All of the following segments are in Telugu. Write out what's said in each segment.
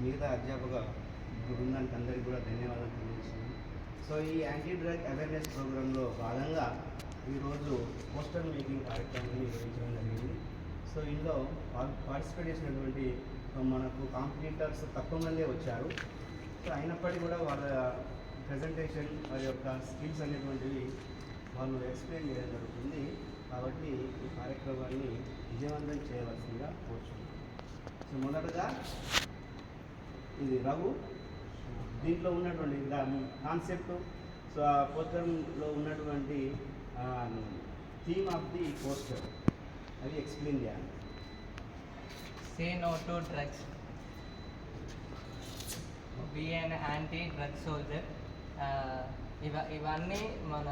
మిగతా అధ్యాపక బృందానికి అందరికీ కూడా ధన్యవాదాలు తెలియజేస్తున్నాను. సో ఈ యాంటీ డ్రగ్ అవేర్నెస్ ప్రోగ్రాంలో భాగంగా ఈరోజు పోస్టర్ మేకింగ్ కార్యక్రమాన్ని నిర్వహించడం జరిగింది. సో ఇందులో పార్టిసిపేట్ చేసినటువంటి మనకు కాంపిటీటర్స్ తక్కువ మందే వచ్చారు. సో అయినప్పటికీ కూడా వాళ్ళ ప్రజెంటేషన్ వారి యొక్క స్కిల్స్ అనేటువంటివి వాళ్ళు ఎక్స్ప్లెయిన్ చేయడం జరుగుతుంది. కాబట్టి ఈ కార్యక్రమాన్ని విజయవంతం చేయవలసిందిగా కోరుచున్నాను. సో మొదటగా ఇది రఘు, దీంట్లో ఉన్నటువంటి కాన్సెప్ట్, సో ఆ పోస్టర్లో ఉన్నటువంటి థీమ్ ఆఫ్ ది పోస్టర్ అది ఎక్స్ప్లెయిన్ చేయాలి. Say no to drugs. Be an anti-drug soldier. ఇవన్నీ మన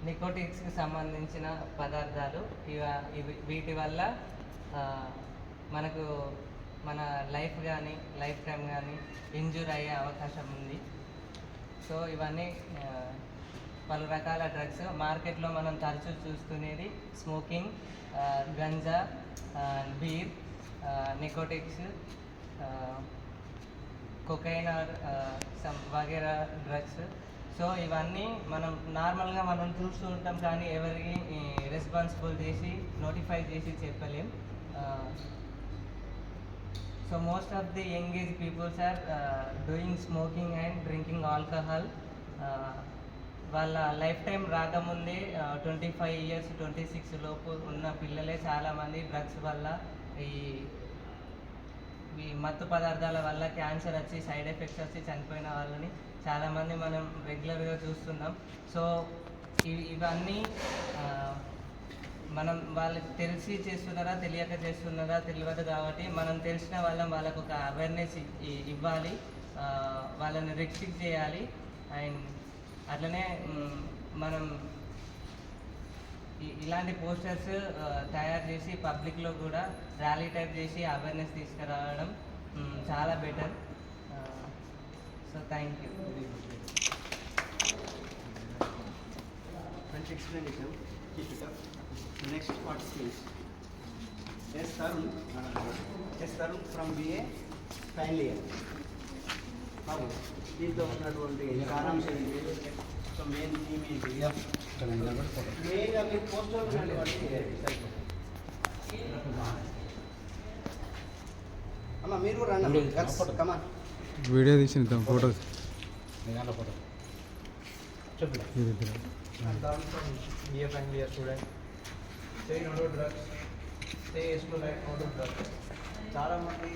నికోటిక్స్కి సంబంధించిన పదార్థాలు. వీటి వల్ల మనకు మన లైఫ్ టైం కానీ ఇంజూర్ అయ్యే అవకాశం ఉంది. సో ఇవన్నీ పలు రకాల డ్రగ్స్ మార్కెట్లో మనం తరచూ చూస్తున్నది smoking, ganja, beer, narcotics, cocaine వగేరా డ్రగ్స్. సో ఇవన్నీ మనం నార్మల్గా మనం చూస్తూ ఉంటాం, కానీ ఎవరికి రెస్పాన్సిబుల్ చేసి నోటిఫై చేసి చెప్పలేం. So most of the young age peoples are doing smoking and drinking alcohol. వాళ్ళ లైఫ్ టైం రాకముందే 25 years 26 లోపు ఉన్న పిల్లలే చాలామంది డ్రగ్స్ వల్ల ఈ మత్తు పదార్థాల వల్ల క్యాన్సర్ వచ్చి సైడ్ ఎఫెక్ట్స్ వచ్చి చనిపోయిన వాళ్ళని చాలామంది మనం రెగ్యులర్గా చూస్తున్నాం. సో ఇవన్నీ మనం వాళ్ళకి తెలిసి చేస్తున్నారా తెలియక చేస్తున్నారా తెలియదు. కాబట్టి మనం తెలిసిన వాళ్ళకు ఒక అవేర్నెస్ ఇవ్వాలి, వాళ్ళని రెస్ట్రిక్ట్ చేయాలి. అండ్ అట్లనే మనం ఇలాంటి పోస్టర్స్ తయారు చేసి పబ్లిక్లో కూడా ర్యాలీ టైప్ చేసి అవేర్నెస్ తీసుకురావడం చాలా better. So thank you. Next participants S Tarun from BA final year. బాబు, దీంట్లో ఉన్నటువంటి సారాంశం ఏంటి? సో మెయిన్ థీమ్ ఏంటి? మెయిన్గా మీరు పోస్టర్ ఉన్నటువంటి అమ్మ మీరు కూడా రండి కమా వీడియో తీసిన photos BA final year student. Say no to drugs. Say yes to life, no to drugs. చాలామంది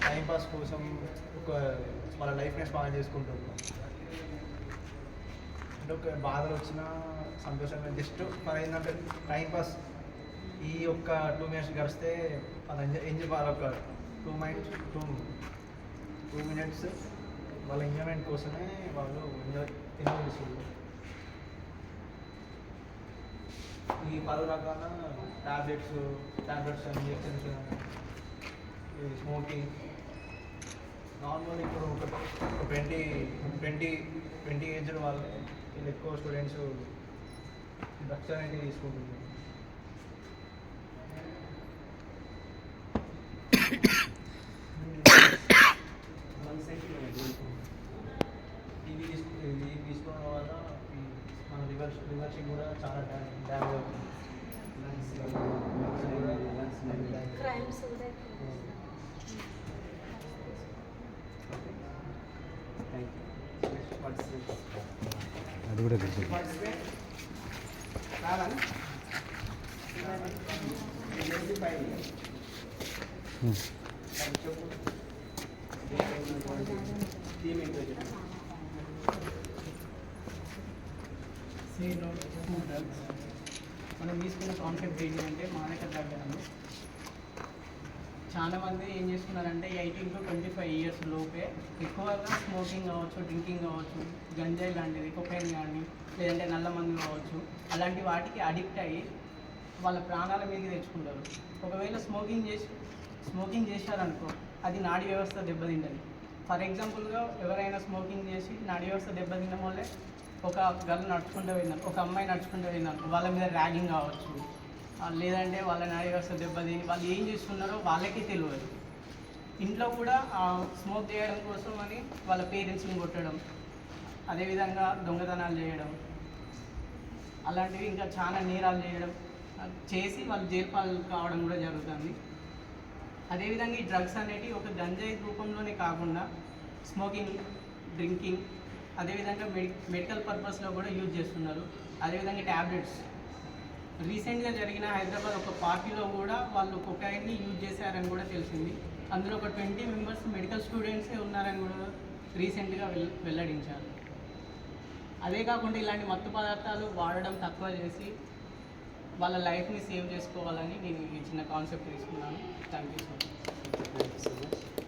టైంపాస్ కోసం వాళ్ళ లైఫ్ని స్పాయిల్ చేసుకుంటున్నారు. అంటే ఒక బాధలు వచ్చినా సంతోషంగా జస్ట్ ఫర్ ఏంటంటే టైంపాస్ ఈ ఒక్క 2 minutes గడిస్తే వాళ్ళ ఎంజాయ్ వాళ్ళ ఒక 2 minutes వాళ్ళ ఎంజాయ్మెంట్ కోసమే వాళ్ళు ఎంజాయ్ చేస్తున్నారు. ఈ పలు రకాల టాబ్లెట్స్ ఇంజెక్షన్స్, స్మోకింగ్ నార్మల్ ఇప్పుడు ఒక 20 ఏజ్ వాళ్ళు వీళ్ళు ఎక్కువ స్టూడెంట్స్ డ్రగ్స్ అనేది తీసుకుంటున్నారు. ఇది తీసుకోవడం వల్ల మన లివర్స్కి కూడా చాలా డ్యామేజ్ అవుతుంది. అది కూడా తెలుసు. Say no to drugs. మనం తీసుకున్న కాన్సెప్ట్ ఏంటి అంటే మానక ద్రవ్యాలు. చాలామంది ఏం చేస్తున్నారంటే 18 to 25 years లోపే ఎక్కువగా స్మోకింగ్ కావచ్చు, డ్రింకింగ్ కావచ్చు, గంజాయి లాంటిది, కొకైన్ కానీ లేదంటే నల్ల మందు కావచ్చు, అలాంటి వాటికి అడిక్ట్ అయ్యి వాళ్ళ ప్రాణాల మీదకి తెచ్చుకుంటారు. ఒకవేళ స్మోకింగ్ చేశారనుకో అది నాడీ వ్యవస్థ దెబ్బతింటుంది. ఫర్ ఎగ్జాంపుల్గా ఎవరైనా స్మోకింగ్ చేసి నాడీ వ్యవస్థ దెబ్బతినడం వల్లే ఒక గర్ల్ నడుచుకుంటూ వెళ్ళినారు, ఒక అమ్మాయి నడుచుకుంటూ వెళ్ళినారు, వాళ్ళ మీద ర్యాగింగ్ కావచ్చు, లేదంటే వాళ్ళ నాడీ వ్యవస్థ దెబ్బతిని వాళ్ళు ఏం చేస్తున్నారో వాళ్ళకి తెలియదు. ఇంట్లో కూడా స్మోక్ చేయడం కోసం అని వాళ్ళ పేరెంట్స్ని కొట్టడం, అదేవిధంగా దొంగతనాలు చేయడం, అలాంటివి ఇంకా చాలా నేరాలు చేయడం చేసి వాళ్ళు జైలు పాలు కావడం కూడా జరుగుతుంది. అదేవిధంగా ఈ డ్రగ్స్ అనేటివి ఒక గంజాయి రూపంలోనే కాకుండా స్మోకింగ్, డ్రింకింగ్, అదేవిధంగా మెడికల్ పర్పస్లో కూడా యూజ్ చేస్తున్నారు. అదేవిధంగా ట్యాబ్లెట్స్. రీసెంట్గా జరిగిన హైదరాబాద్ ఒక పార్టీలో కూడా వాళ్ళు కొకైన్ని యూజ్ చేశారని కూడా తెలిసింది. అందులో ఒక 20 మెంబర్స్ మెడికల్ స్టూడెంట్సే ఉన్నారని కూడా రీసెంట్గా వెల్లడించారు. అదే కాకుండా ఇలాంటి మత్తు పదార్థాలు వాడడం తక్కువ చేసి వాళ్ళ లైఫ్ని సేవ్ చేసుకోవాలని నేను ఈ చిన్న కాన్సెప్ట్ తీసుకున్నాను. Thank you so much.